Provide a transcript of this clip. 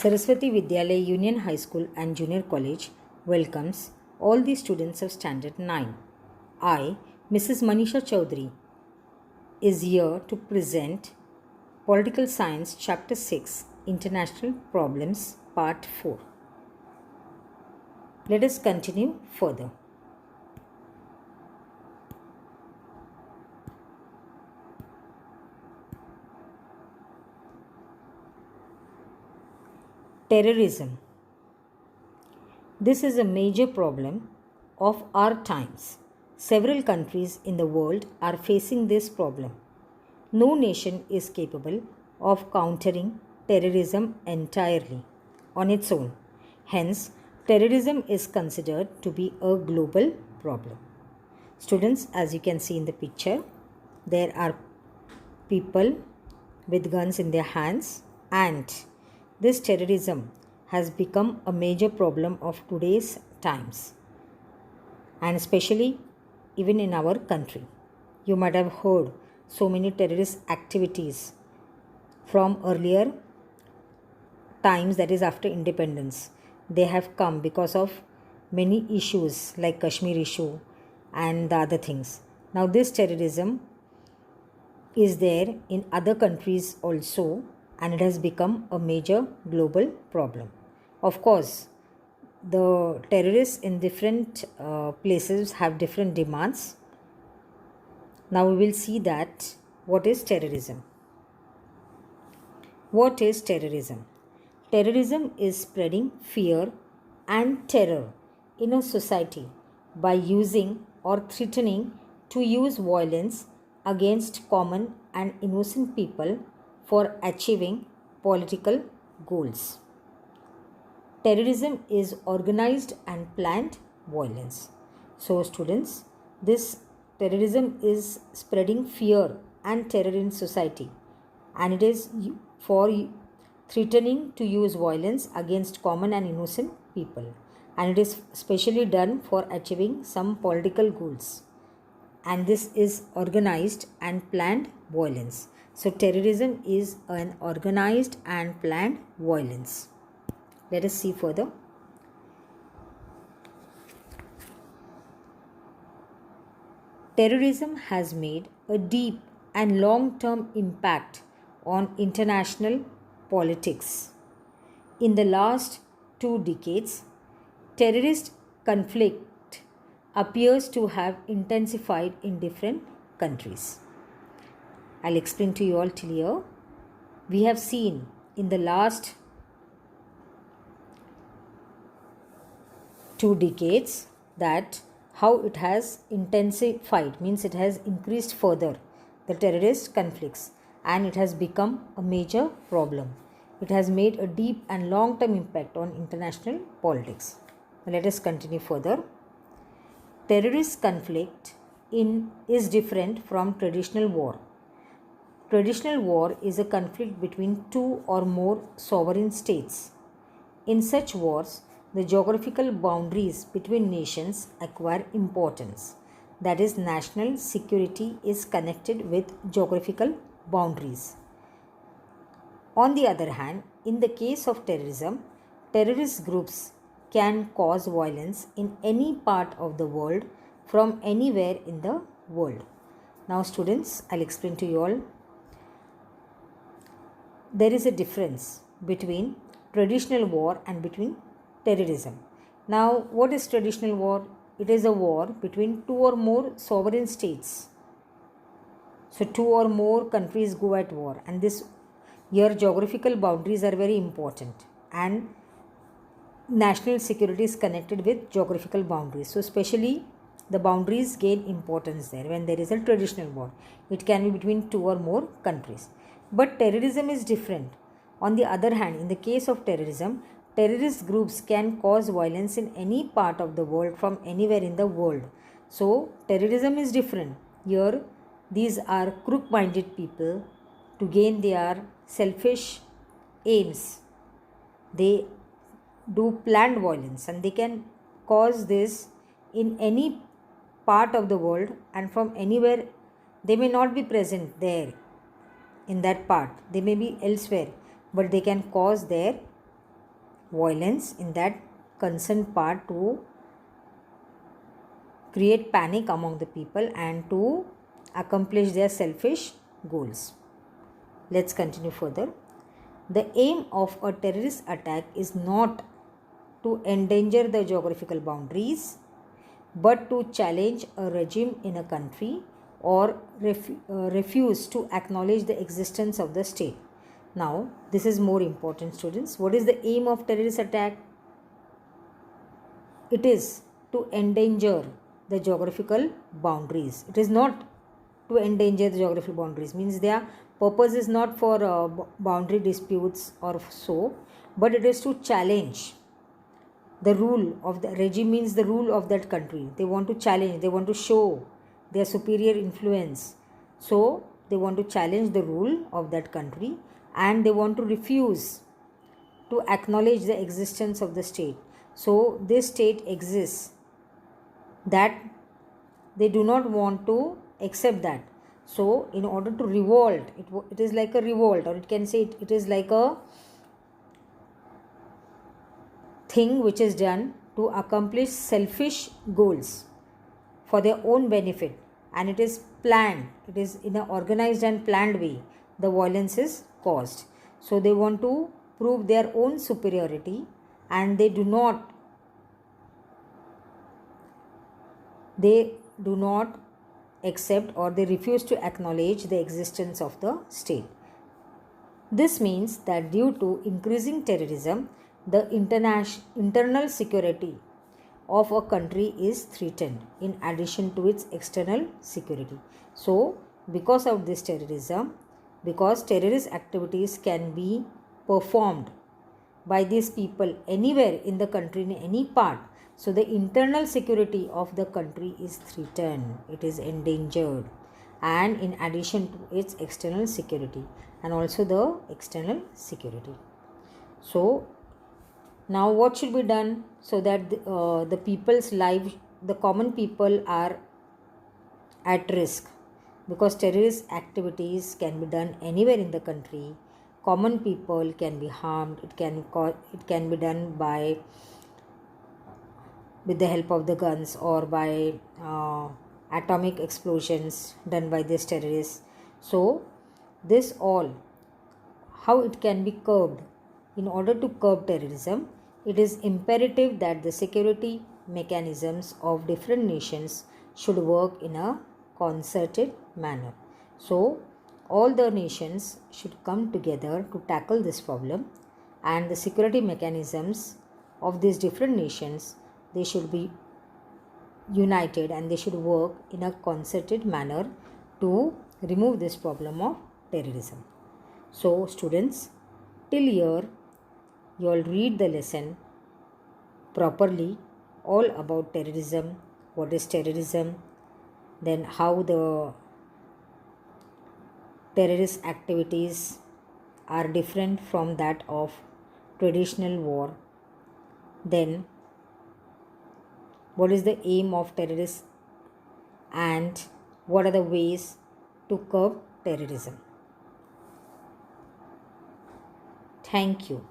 Saraswati Vidyalaya Union High School and Junior College welcomes all the students of Standard 9. I, Mrs. Manisha Chaudhary, is here to present Political Science Chapter 6 International Problems Part 4. Let us continue further. Terrorism. This is a major problem of our times. Several countries in the world are facing this problem. No nation is capable of countering terrorism entirely on its own. Hence, terrorism is considered to be a global problem. Students, as you can see in the picture, there are people with guns in their hands, and this terrorism has become a major problem of today's times, and especially even in our country. You might have heard so many terrorist activities from earlier times, that is after independence. They have come because of many issues like Kashmir issue and the other things. Now this terrorism is there in other countries also, and it has become a major global problem. Of course, the terrorists in different places have different demands. Now we will see that what is terrorism. What is terrorism? Terrorism is spreading fear and terror in a society by using or threatening to use violence against common and innocent people for achieving political goals. Terrorism is organized and planned violence. So students, this terrorism is spreading fear and terror in society, and it is for threatening to use violence against common and innocent people, and it is specially done for achieving some political goals, and this is organized and planned violence. So terrorism is an organized and planned violence. Let us see further. Terrorism has made a deep and long-term impact on international politics. In the last 2 decades, terrorist conflict appears to have intensified in different countries. I'll explain to you all till here. We have seen in the last 2 decades that how it has intensified, means it has increased further, the terrorist conflicts, and it has become a major problem. It has made a deep and long-term impact on international politics. Now let us continue further. Terrorist conflict is different from traditional war. Traditional war is a conflict between 2 or more sovereign states. In such wars, the geographical boundaries between nations acquire importance. That is, national security is connected with geographical boundaries. On the other hand, in the case of terrorism, terrorist groups can cause violence in any part of the world from anywhere in the world. Now students, I'll explain to you all. There is a difference between traditional war and between terrorism. Now, what is traditional war? It is a war between 2 or more sovereign states. So 2 or more countries go at war, and this here geographical boundaries are very important, and national security is connected with geographical boundaries. So especially the boundaries gain importance there when there is a traditional war. It can be between 2 or more countries. But terrorism is different. On the other hand, in the case of terrorism, terrorist groups can cause violence in any part of the world from anywhere in the world. So terrorism is different. Here these are crook-minded people to gain their selfish aims. They do planned violence, and they can cause this in any part of the world and from anywhere. They may not be present there in that part, they may be elsewhere, but they can cause there violence in that concerned part to create panic among the people and to accomplish their selfish goals. Let's continue further. The aim of a terrorist attack is not to endanger the geographical boundaries, but to challenge a regime in a country or refuse to acknowledge the existence of the state. Now, this is more important, students. What is the aim of terrorist attack? It is to endanger the geographical boundaries. It is not to endanger the geographical boundaries. Means their purpose is not for boundary disputes or so, but it is to challenge the rule of the regime, means the rule of that country. They want to challenge, they want to show their superior influence. So they want to challenge the rule of that country and they want to refuse to acknowledge the existence of the state. So this state exists, that they do not want to accept that. So in order to revolt, it is like a revolt, or it can say it is like a thing which is done to accomplish selfish goals for their own benefit, and it is planned, it is in an organized and planned way the violence is caused. So they want to prove their own superiority and they do not accept or they refuse to acknowledge the existence of the state. This means that due to increasing terrorism, the internal security of a country is threatened in addition to its external security. So, because of this terrorism, because terrorist activities can be performed by these people anywhere in the country, in any part, so the internal security of the country is threatened, it is endangered, and in addition to its external security and also the external security. So now what should be done so that the people's life, the common people are at risk, because terrorist activities can be done anywhere in the country. Common people can be harmed. It can be done with the help of the guns or by atomic explosions done by these terrorists. So this all, how it can be curbed? In order to curb terrorism, it is imperative that the security mechanisms of different nations should work in a concerted manner. So all the nations should come together to tackle this problem, and the security mechanisms of these different nations, they should be united and they should work in a concerted manner to remove this problem of terrorism. So students, till here you all read the lesson properly, all about terrorism, what is terrorism, then how the terrorist activities are different from that of traditional war, then what is the aim of terrorists and what are the ways to curb terrorism. Thank you.